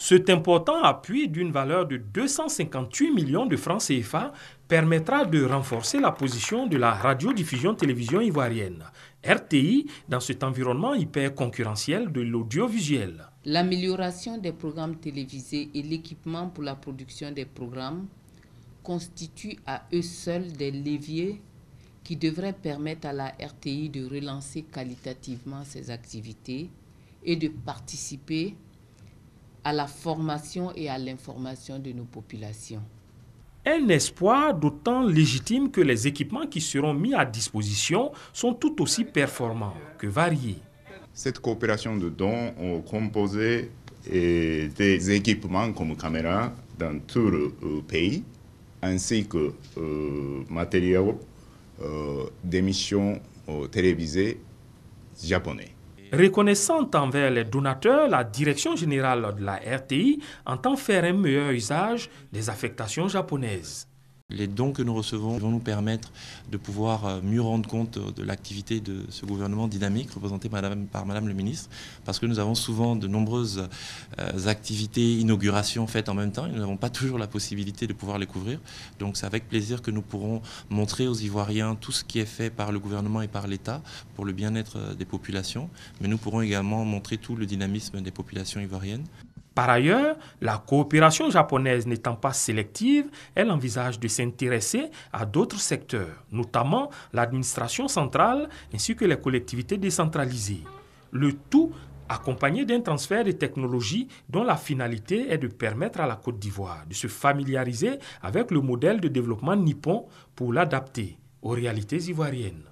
Cet important appui d'une valeur de 258 millions de francs CFA permettra de renforcer la position de la radiodiffusion-télévision ivoirienne, RTI, dans cet environnement hyper concurrentiel de l'audiovisuel. L'amélioration des programmes télévisés et l'équipement pour la production des programmes constituent à eux seuls des leviers qui devraient permettre à la RTI de relancer qualitativement ses activités et de participer à la formation et à l'information de nos populations. Un espoir d'autant légitime que les équipements qui seront mis à disposition sont tout aussi performants que variés. Cette coopération de dons est composée des équipements comme caméras dans tout le pays, ainsi que matériel d'émissions télévisées japonais. Reconnaissante envers les donateurs, la direction générale de la RTI entend faire un meilleur usage des affectations japonaises. Les dons que nous recevons vont nous permettre de pouvoir mieux rendre compte de l'activité de ce gouvernement dynamique représenté par Madame le ministre, parce que nous avons souvent de nombreuses activités, inaugurations faites en même temps et nous n'avons pas toujours la possibilité de pouvoir les couvrir. Donc c'est avec plaisir que nous pourrons montrer aux Ivoiriens tout ce qui est fait par le gouvernement et par l'État pour le bien-être des populations, mais nous pourrons également montrer tout le dynamisme des populations ivoiriennes. Par ailleurs, la coopération japonaise n'étant pas sélective, elle envisage de s'intéresser à d'autres secteurs, notamment l'administration centrale ainsi que les collectivités décentralisées. Le tout accompagné d'un transfert de technologies dont la finalité est de permettre à la Côte d'Ivoire de se familiariser avec le modèle de développement nippon pour l'adapter aux réalités ivoiriennes.